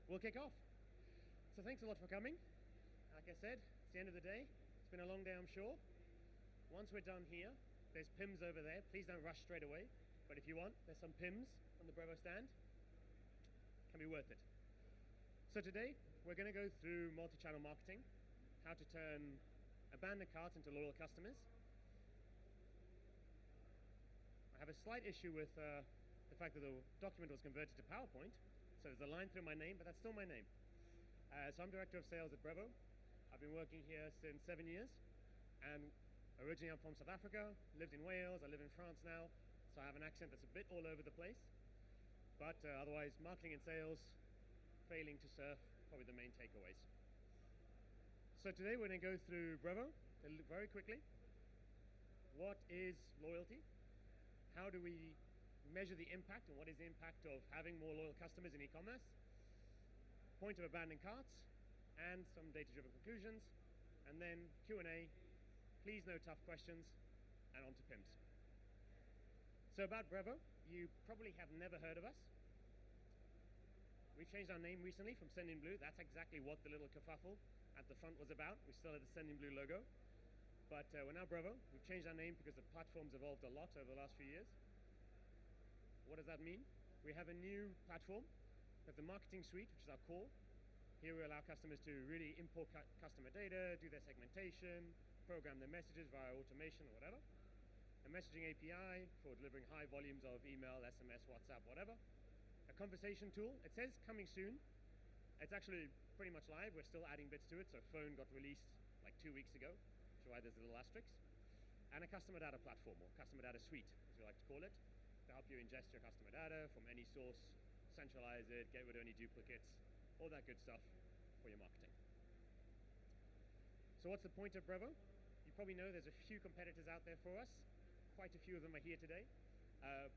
we'll kick off. So thanks a lot for coming. Like I said, it's the end of the day. It's been a long day, I'm sure. Once we're done here, there's PIMs over there. Please don't rush straight away. But if you want, there's some PIMs on the Brevo stand. Can be worth it. So today, we're going to go through multi-channel marketing, how to turn abandoned carts into loyal customers. I have a slight issue with the fact that the document was converted to PowerPoint. So there's a line through my name, but that's still my name. So I'm Director of Sales at Brevo. I've been working here since 7 years. And originally I'm from South Africa, lived in Wales, I live in France now. So I have an accent that's a bit all over the place. But otherwise, marketing and sales, failing to surf, probably the main takeaways. So today we're going to go through Brevo very quickly. What is loyalty? How do we measure the impact, and what is the impact of having more loyal customers in e-commerce? Point of abandoned carts, and some data-driven conclusions, and then Q&A. Please no tough questions, and on to PIMs. So about Brevo, you probably have never heard of us. We've changed our name recently from Send in Blue. That's exactly what the little kerfuffle at the front was about. We still had the Send in Blue logo. But we're now Brevo. We've changed our name because the platform's evolved a lot over the last few years. What does that mean? We have a new platform. We have the marketing suite, which is our core. Here we allow customers to really import customer data, do their segmentation, program their messages via automation or whatever. A messaging API for delivering high volumes of email, SMS, WhatsApp, whatever. A conversation tool. It says coming soon. It's actually pretty much live. We're still adding bits to it. So Phone got released like 2 weeks ago, which is why there's a little asterisk. And a customer data platform, or customer data suite, as we like to call it, to help you ingest your customer data from any source, centralize it, get rid of any duplicates, all that good stuff for your marketing. So what's the point of Brevo? You probably know there's a few competitors out there for us. Quite a few of them are here today.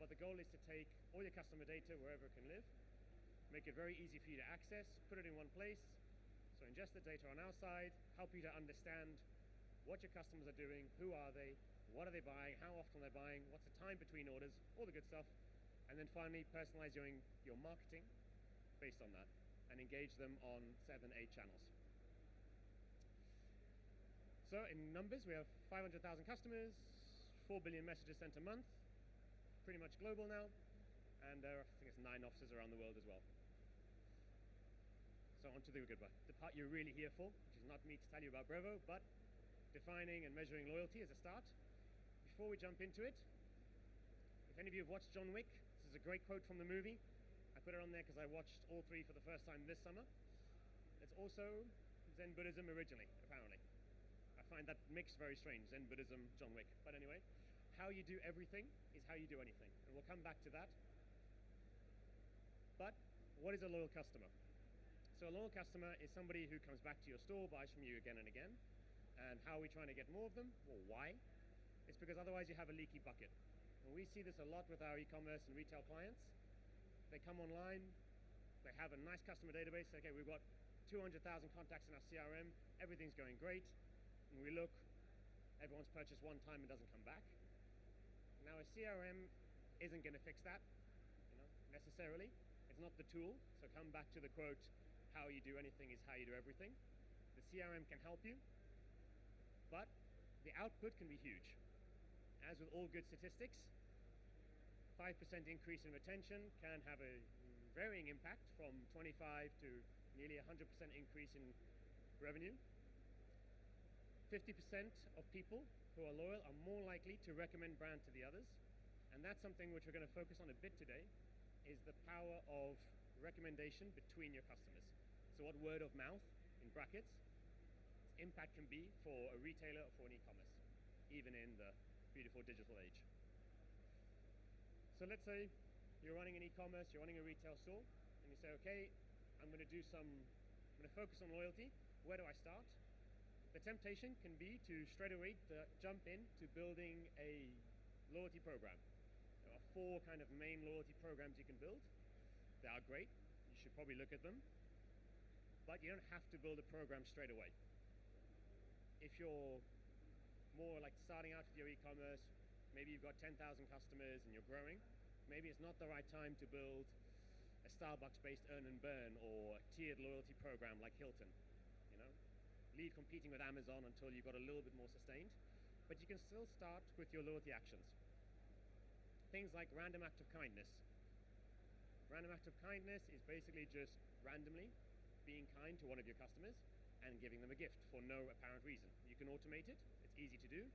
But the goal is to take all your customer data wherever it can live, make it very easy for you to access, put it in one place, so ingest the data on our side, help you to understand what your customers are doing, who are they, what are they buying, how often they're buying, what's the time between orders, all the good stuff, and then finally personalize your marketing based on that and engage them on 7, 8 channels. So in numbers, we have 500,000 customers, 4 billion messages sent a month, pretty much global now, and I think it's 9 offices around the world as well. So on to the good part, the part you're really here for, which is not me to tell you about Brevo, but defining and measuring loyalty as a start. Before we jump into it, if any of you have watched John Wick, this is a great quote from the movie. I put it on there because I watched all 3 for the first time this summer. It's also Zen Buddhism originally, apparently. I find that mix very strange, Zen Buddhism, John Wick. But anyway, how you do everything is how you do anything. And we'll come back to that. But what is a loyal customer? So a loyal customer is somebody who comes back to your store, buys from you again and again. And how are we trying to get more of them? Well, why? It's because otherwise you have a leaky bucket. And we see this a lot with our e-commerce and retail clients. They come online, they have a nice customer database. Okay, we've got 200,000 contacts in our CRM. Everything's going great. And we look, everyone's purchased one time and doesn't come back. Now a CRM isn't going to fix that, necessarily. It's not the tool. So come back to the quote, how you do anything is how you do everything. The CRM can help you, but the output can be huge. As with all good statistics, 5% increase in retention can have a varying impact from 25 to nearly 100% increase in revenue. 50% of people who are loyal are more likely to recommend brand to the others. And that's something which we're going to focus on a bit today, is the power of recommendation between your customers. So what word of mouth, in brackets, impact can be for a retailer or for an e-commerce, even in the beautiful digital age. So let's say you're running an e-commerce, you're running a retail store, and you say, okay, I'm going to focus on loyalty. Where do I start? The temptation can be to straight away jump into building a loyalty program. There are 4 kind of main loyalty programs you can build. They are great. You should probably look at them. But you don't have to build a program straight away. If you're more like starting out with your e-commerce, maybe you've got 10,000 customers and you're growing, maybe it's not the right time to build a Starbucks-based earn and burn or tiered loyalty program like Hilton. You know, leave competing with Amazon until you've got a little bit more sustained. But you can still start with your loyalty actions. Things like random act of kindness. Random act of kindness is basically just randomly being kind to one of your customers and giving them a gift for no apparent reason. You can automate it, it's easy to do,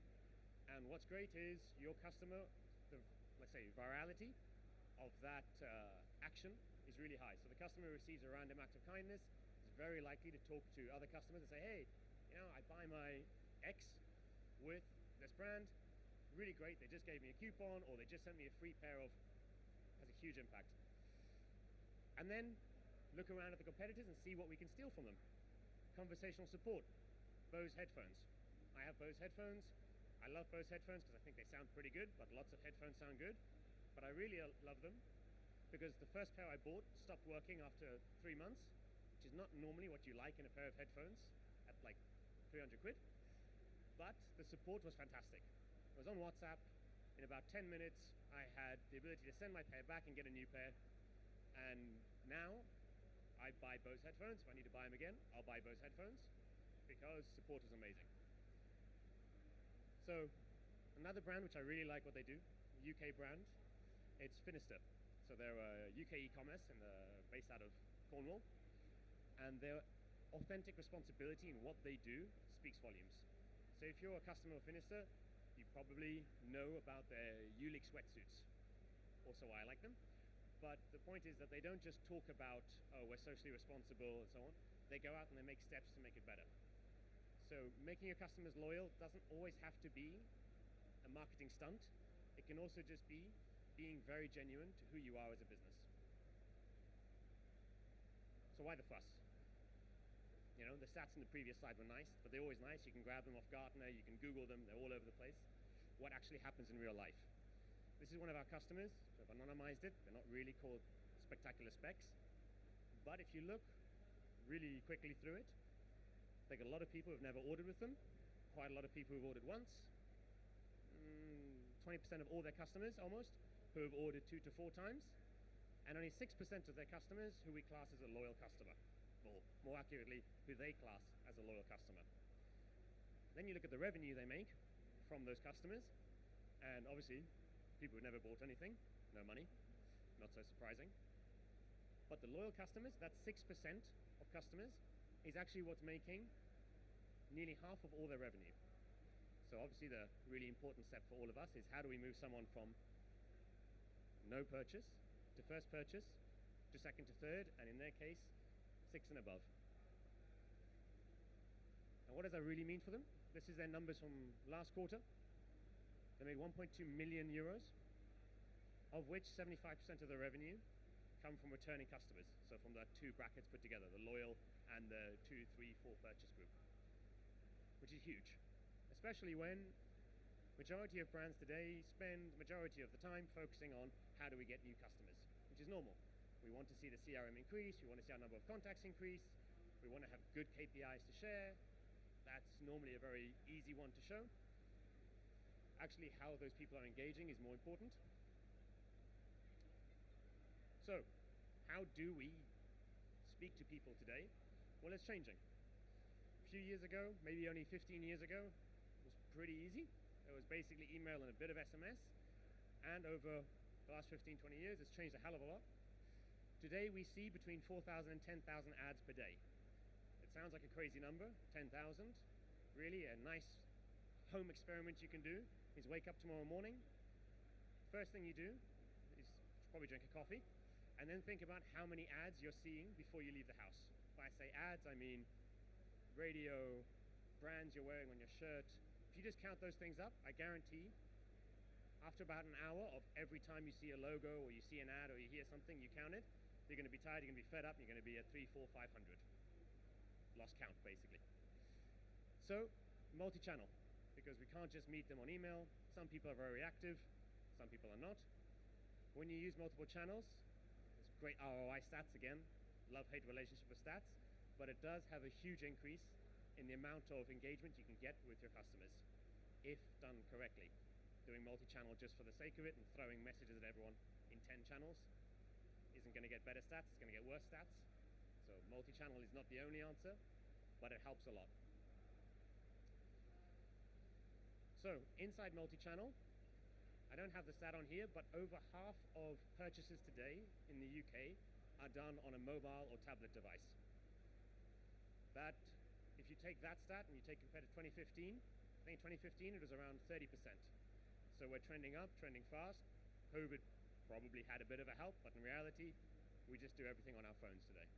and what's great is your customer, let's say, virality of that action is really high. So the customer who receives a random act of kindness is very likely to talk to other customers and say, hey, you know, I buy my X with this brand, really great, they just gave me a coupon, or they just sent me a free pair of, has a huge impact. And then look around at the competitors and see what we can steal from them. Conversational support, Bose headphones. I have Bose headphones. I love Bose headphones because I think they sound pretty good, but lots of headphones sound good. But I really love them because the first pair I bought stopped working after 3 months, which is not normally what you like in a pair of headphones at like 300 quid. But the support was fantastic. I was on WhatsApp. In about 10 minutes, I had the ability to send my pair back and get a new pair. And now I buy Bose headphones. If I need to buy them again, I'll buy Bose headphones because support is amazing. So another brand which I really like what they do, UK brand, it's Finister. So they're a UK e-commerce and based out of Cornwall. And their authentic responsibility in what they do speaks volumes. So if you're a customer of Finister, you probably know about their Ulick sweatsuits. Also why I like them. But the point is that they don't just talk about, oh, we're socially responsible and so on. They go out and they make steps to make it better. So making your customers loyal doesn't always have to be a marketing stunt. It can also just be being very genuine to who you are as a business. So why the fuss? You know, the stats in the previous slide were nice, but they're always nice. You can grab them off Gartner, you can Google them, they're all over the place. What actually happens in real life? This is one of our customers, so I've anonymized it. They're not really called spectacular specs. But if you look really quickly through it, they got a lot of people who've never ordered with them, quite a lot of people who've ordered once, 20% of all their customers almost, who have ordered 2 to 4 times, and only 6% of their customers who we class as a loyal customer, or more accurately, who they class as a loyal customer. Then you look at the revenue they make from those customers, and obviously, people who never bought anything, no money, not so surprising. But the loyal customers, that 6% of customers, is actually what's making nearly half of all their revenue. So obviously the really important step for all of us is how do we move someone from no purchase to first purchase to second to third, and in their case, 6 and above. And what does that really mean for them? This is their numbers from last quarter. They made 1.2 million euros, of which 75% of the revenue come from returning customers. So from the 2 brackets put together, the loyal and the 2, 3, 4 purchase group, which is huge, especially when majority of brands today spend majority of the time focusing on how do we get new customers, which is normal. We want to see the CRM increase, we want to see our number of contacts increase, we want to have good KPIs to share. That's normally a very easy one to show. Actually, how those people are engaging is more important. So, how do we speak to people today? Well, it's changing. A few years ago, maybe only 15 years ago, it was pretty easy. It was basically email and a bit of SMS. And over the last 15, 20 years, it's changed a hell of a lot. Today, we see between 4,000 and 10,000 ads per day. It sounds like a crazy number, 10,000. Really, a nice home experiment you can do is wake up tomorrow morning. First thing you do is probably drink a coffee, and then think about how many ads you're seeing before you leave the house. When I say ads, I mean radio, brands you're wearing on your shirt. If you just count those things up, I guarantee after about an hour of every time you see a logo or you see an ad or you hear something, you count it, you're going to be tired, you're going to be fed up, you're going to be at 3, 4, 500. Lost count, basically. So, multi-channel, because we can't just meet them on email. Some people are very active, some people are not. When you use multiple channels, it's great ROI stats again, love-hate relationship with stats, but it does have a huge increase in the amount of engagement you can get with your customers, if done correctly. Doing multi-channel just for the sake of it and throwing messages at everyone in 10 channels is isn't going to get better stats, it's going to get worse stats. So multi-channel is not the only answer, but it helps a lot. So inside multi-channel, I don't have the stat on here, but over half of purchases today in the UK are done on a mobile or tablet device. That, if you take that stat and you compare to 2015, I think in 2015 it was around 30%. So we're trending up, trending fast. COVID probably had a bit of a help, but in reality, we just do everything on our phones today.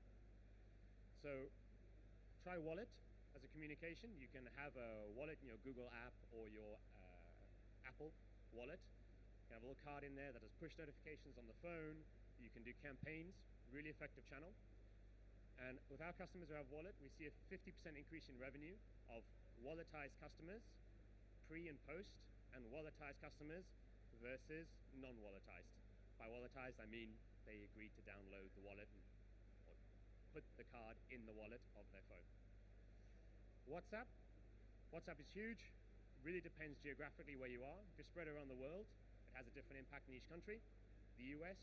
So try Wallet as a communication. You can have a wallet in your Google app or your Apple wallet. You can have a little card in there that does push notifications on the phone. You can do campaigns, really effective channel. And with our customers who have Wallet, we see a 50% increase in revenue of walletized customers, pre and post, and walletized customers versus non-walletized. By walletized, I mean they agreed to download the wallet and put the card in the wallet of their phone. WhatsApp. WhatsApp is huge. Really depends geographically where you are. If you're spread around the world, it has a different impact in each country. The US,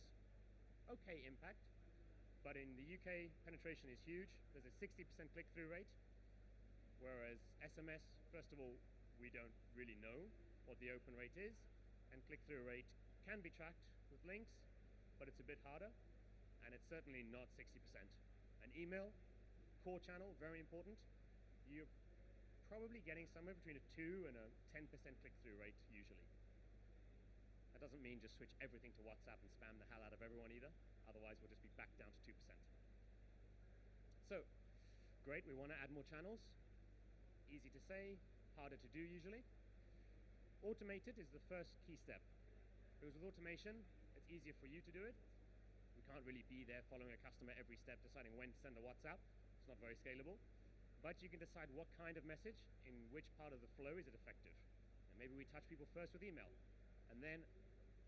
okay impact. But in the UK, penetration is huge. There's a 60% click-through rate, whereas SMS, first of all, we don't really know what the open rate is, and click-through rate can be tracked with links, but it's a bit harder, and it's certainly not 60%. An email, core channel, very important. You're probably getting somewhere between a 2 and a 10% click-through rate usually. That doesn't mean just switch everything to WhatsApp and spam the hell out of everyone either. Otherwise, we'll just be back down to 2%. So, great, we want to add more channels. Easy to say, harder to do usually. Automated is the first key step. Because with automation, it's easier for you to do it. We can't really be there following a customer every step, deciding when to send a WhatsApp. It's not very scalable. But you can decide what kind of message, in which part of the flow is it effective. And maybe we touch people first with email. And then,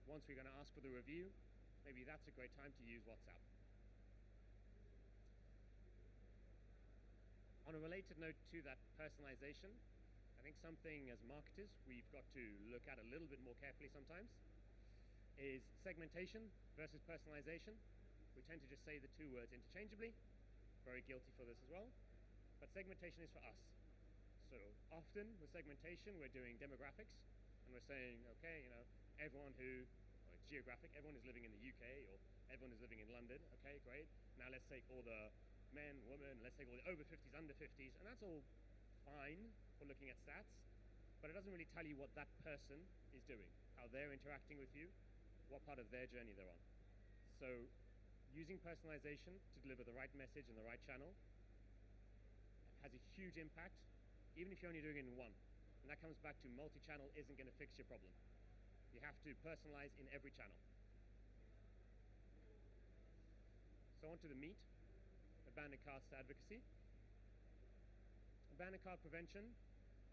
once we're going to ask for the review, maybe that's a great time to use WhatsApp. On a related note to that personalization, I think something as marketers we've got to look at a little bit more carefully sometimes is segmentation versus personalization. We tend to just say the two words interchangeably. Very guilty for this as well. But segmentation is for us. So often with segmentation, we're doing demographics and we're saying, okay, everyone who, or it's geographic, everyone is living in the UK or everyone is living in London. Okay, great. Now let's take all the men, women, let's take all the over 50s, under 50s, and that's all fine for looking at stats, but it doesn't really tell you what that person is doing, how they're interacting with you, what part of their journey they're on. So using personalization to deliver the right message in the right channel has a huge impact, even if you're only doing it in one. And that comes back to multi-channel isn't going to fix your problem. You have to personalize in every channel. So on to the meat, abandoned carts to advocacy. Abandoned cart prevention,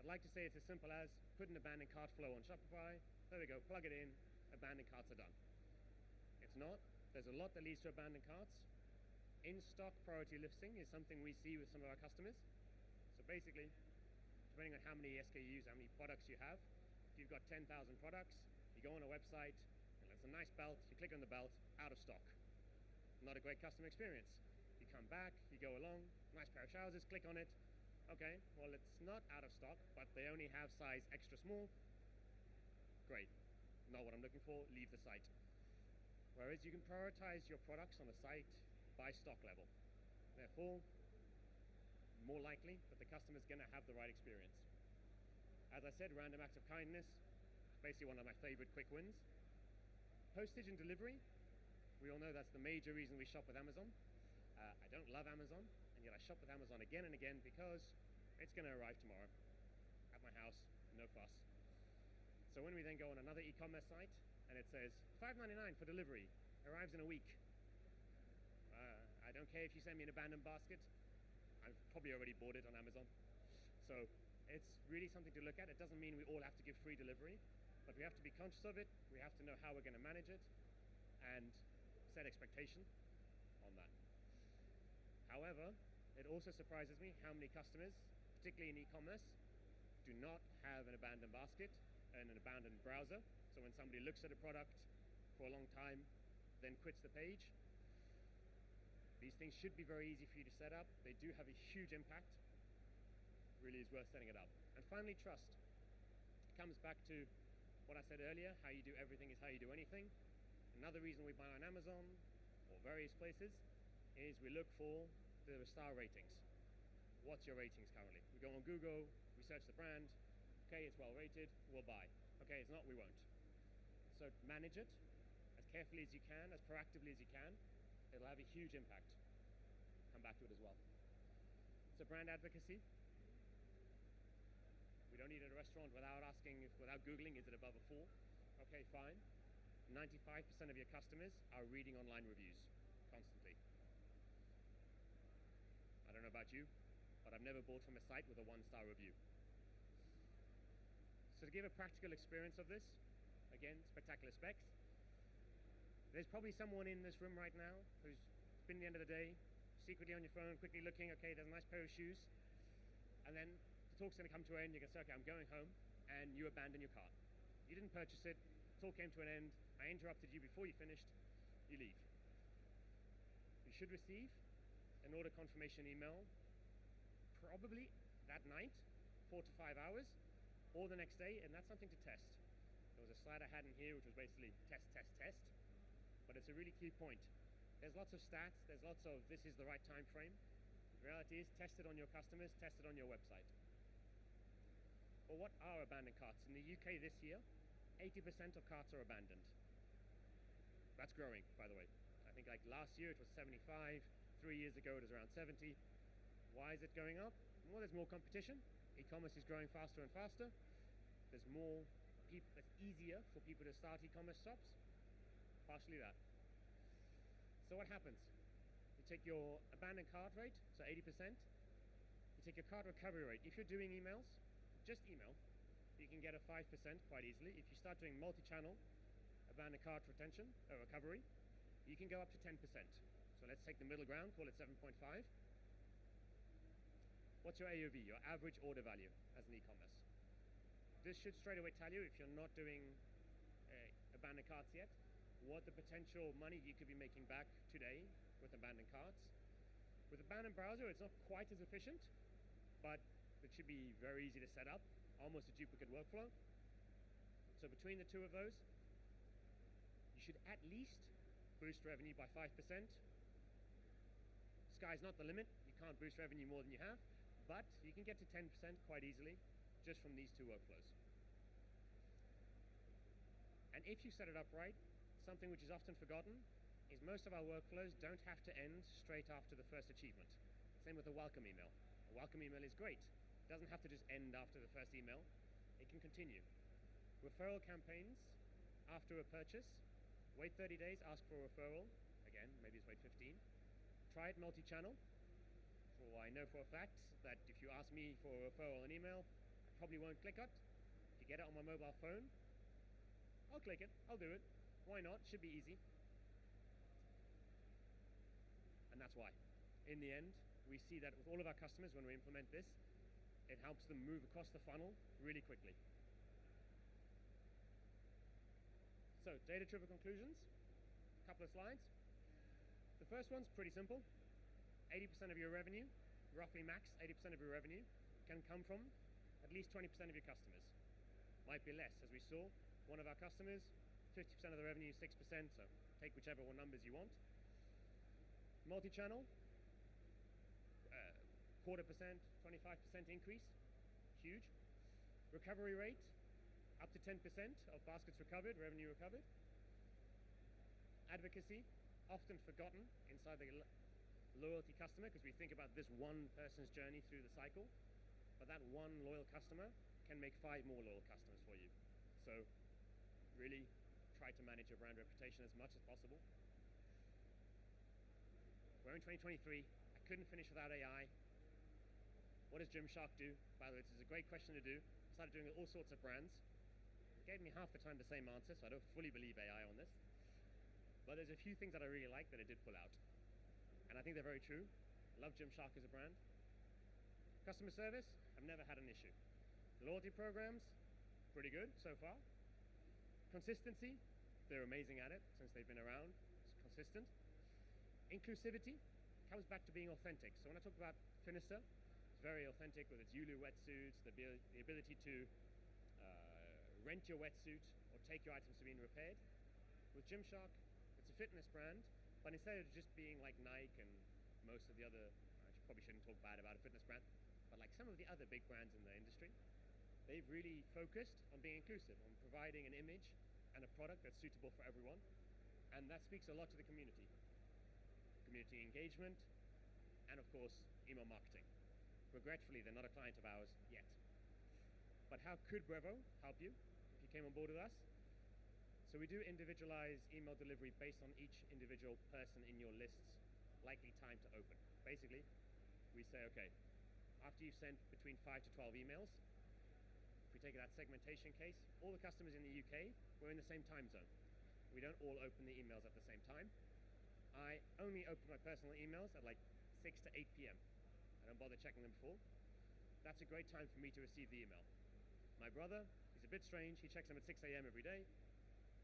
I'd like to say it's as simple as put an abandoned cart flow on Shopify. There we go, plug it in, abandoned carts are done. It's not. There's a lot that leads to abandoned carts. In-stock priority listing is something we see with some of our customers. So basically, depending on how many SKUs, how many products you have, if you've got 10,000 products, you go on a website, and it's a nice belt, you click on the belt, out of stock. Not a great customer experience. You come back, you go along, nice pair of trousers, click on it. Okay, well it's not out of stock, but they only have size extra small. Great, not what I'm looking for, leave the site. Whereas you can prioritize your products on the site by stock level. Therefore, more likely that the customer's gonna have the right experience. As I said, random acts of kindness, basically one of my favorite quick wins. Postage and delivery, we all know that's the major reason we shop with Amazon. I don't love Amazon, and yet I shop with Amazon again and again because it's going to arrive tomorrow at my house, no fuss. So when we then go on another e-commerce site and it says $5.99 for delivery, arrives in a week. I don't care if you send me an abandoned basket, I've probably already bought it on Amazon. So it's really something to look at. It doesn't mean we all have to give free delivery, but we have to be conscious of it. We have to know how we're going to manage it and set expectation on that. However, it also surprises me how many customers, particularly in e-commerce, do not have an abandoned basket and an abandoned browser. So when somebody looks at a product for a long time, then quits the page, things should be very easy for you to set up. They do have a huge impact. Really is worth setting it up. And finally, trust. It comes back to what I said earlier, how you do everything is how you do anything. Another reason we buy on Amazon or various places is we look for the star ratings. What's your ratings currently? We go on Google, we search the brand. Okay, it's well rated, we'll buy. Okay, it's not, we won't. So manage it as carefully as you can, as proactively as you can. It'll have a huge impact. Come back to it as well. So brand advocacy. We don't eat at a restaurant without asking, without Googling, is it above a 4? Okay, fine. 95% of your customers are reading online reviews constantly. I don't know about you, but I've never bought from a site with a 1-star review. So to give a practical experience of this, again, spectacular specs. There's probably someone in this room right now who's been the end of the day, secretly on your phone, quickly looking, okay, there's a nice pair of shoes. And then the talk's gonna come to an end, you're gonna say, okay, I'm going home, and you abandon your cart. You didn't purchase it, talk came to an end, I interrupted you before you finished, you leave. You should receive an order confirmation email probably that night, 4 to 5 hours, or the next day, and that's something to test. There was a slide I had in here which was basically test, test, test, but it's a really key point. There's lots of stats, there's lots of this is the right time frame. The reality is test it on your customers, test it on your website. Well, what are abandoned carts? In the UK this year, 80% of carts are abandoned. That's growing, by the way. I think like last year it was 75, 3 years ago it was around 70. Why is it going up? Well, there's more competition. E-commerce is growing faster and faster. There's more people, it's easier for people to start e-commerce shops. Partially that. So what happens? You take your abandoned cart rate, so 80%. You take your cart recovery rate. If you're doing emails, just email, you can get a 5% quite easily. If you start doing multi-channel abandoned cart retention or recovery, you can go up to 10%. So let's take the middle ground, call it 7.5. What's your AOV, your average order value as an e-commerce? This should straight away tell you, if you're not doing abandoned carts yet, what the potential money you could be making back today with abandoned carts. With abandoned browser, it's not quite as efficient, but it should be very easy to set up, almost a duplicate workflow. So between the two of those, you should at least boost revenue by 5%. Sky's not the limit. You can't boost revenue more than you have, but you can get to 10% quite easily just from these two workflows. And if you set it up right, something which is often forgotten is most of our workflows don't have to end straight after the first achievement. Same with a welcome email. A welcome email is great. It doesn't have to just end after the first email. It can continue. Referral campaigns after a purchase, wait 30 days, ask for a referral. Again, maybe it's wait 15. Try it multi-channel. For I know for a fact that if you ask me for a referral and email, I probably won't click it. If you get it on my mobile phone, I'll click it, I'll do it. Why not? Should be easy. And that's why. In the end, we see that with all of our customers, when we implement this, it helps them move across the funnel really quickly. So, data-driven conclusions, a couple of slides. The first one's pretty simple. 80% of your revenue, roughly max 80% of your revenue, can come from at least 20% of your customers. Might be less, as we saw. One of our customers, 50% of the revenue, 6%, so take whichever one numbers you want. Multi-channel, 0.25%, 25% increase, huge. Recovery rate, up to 10% of baskets recovered, revenue recovered. Advocacy, often forgotten inside the loyalty customer because we think about this one person's journey through the cycle, but that one loyal customer can make 5 more loyal customers for you. So really try to manage your brand reputation as much as possible. We're in 2023. I couldn't finish without AI. What does Gymshark do? By the way, this is a great question to do. I started doing all sorts of brands. It gave me half the time the same answer, so I don't fully believe AI on this. But there's a few things that I really like that it did pull out. And I think they're very true. I love Gymshark as a brand. Customer service, I've never had an issue. Loyalty programs, pretty good so far. Consistency, they're amazing at it since they've been around. It's consistent. Inclusivity, comes back to being authentic. So when I talk about Finister, it's very authentic with its Yulu wetsuits, the ability to rent your wetsuit or take your items to being repaired. With Gymshark, it's a fitness brand, but instead of just being like Nike and most of the other, I probably shouldn't talk bad about a fitness brand, but like some of the other big brands in the industry, they've really focused on being inclusive, on providing an image and a product that's suitable for everyone. And that speaks a lot to the community engagement, and of course, email marketing. Regretfully, they're not a client of ours yet. But how could Brevo help you if you came on board with us? So we do individualized email delivery based on each individual person in your list's likely time to open. Basically, we say, okay, after you've sent between 5 to 12 emails, if we take that segmentation case, all the customers in the UK, we're in the same time zone. We don't all open the emails at the same time. I only open my personal emails at like 6 to 8 p.m. I don't bother checking them before. That's a great time for me to receive the email. My brother, he's a bit strange, he checks them at 6 a.m. every day.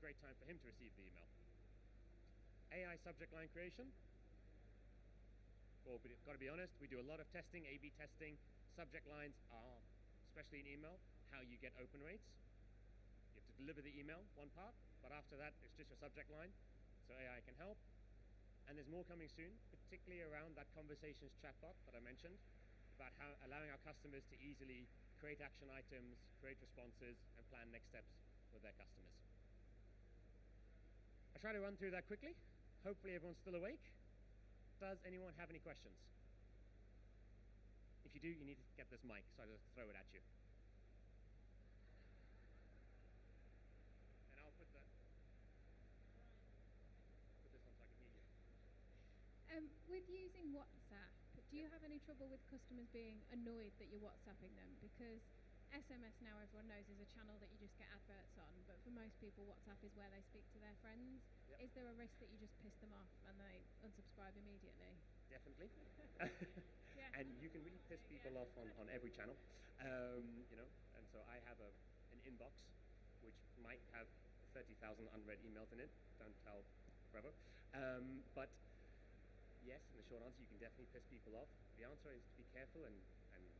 Great time for him to receive the email. AI subject line creation. Well, we've got to be honest, we do a lot of testing, A/B testing. Subject lines are, especially in email, how you get open rates. You have to deliver the email, one part, but after that, it's just your subject line, so AI can help. And there's more coming soon, particularly around that conversations chatbot that I mentioned, about how allowing our customers to easily create action items, create responses, and plan next steps with their customers. I try to run through that quickly. Hopefully everyone's still awake. Does anyone have any questions? If you do, you need to get this mic, so I'll just throw it at you. And I'll put this on so I can hear you. With using WhatsApp, do you have any trouble with customers being annoyed that you're WhatsApping them? Because SMS now everyone knows is a channel that you just get adverts on, but for most people WhatsApp is where they speak to their friends. Yep. Is there a risk that you just piss them off and they unsubscribe immediately? Definitely. Yeah. And you can really piss people off on every channel, and so I have an inbox which might have 30,000 unread emails in it. Don't tell Brevo. But yes, in the short answer, you can definitely piss people off. The answer is to be careful and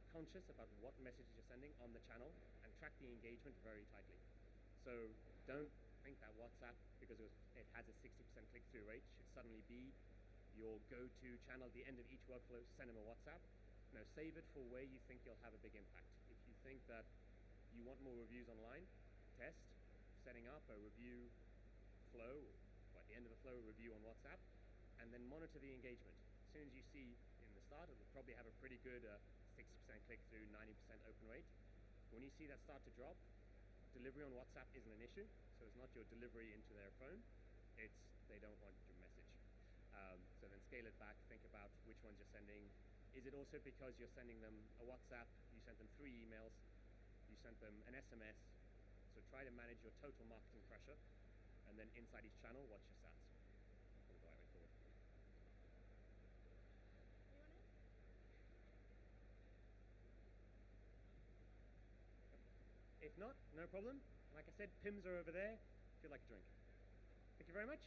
conscious about what messages you're sending on the channel and track the engagement very tightly. So don't think that WhatsApp, because it has a 60% click-through rate, should suddenly be your go-to channel at the end of each workflow. Send them a WhatsApp. No, save it for where you think you'll have a big impact. If you think that you want more reviews online, test setting up a review flow, or at the end of the flow, a review on WhatsApp, and then monitor the engagement. As soon as you see in the start, it'll probably have a pretty good 60% click-through, 90% open rate. When you see that start to drop, delivery on WhatsApp isn't an issue, so it's not your delivery into their phone, it's they don't want your message. So then scale it back, think about which ones you're sending. Is it also because you're sending them a WhatsApp, you sent them 3 emails, you sent them an SMS, so try to manage your total marketing pressure, and then inside each channel, watch your stats. Probably the right way forward. If not, no problem. Like I said, PIMs are over there if you'd like a drink. Thank you very much.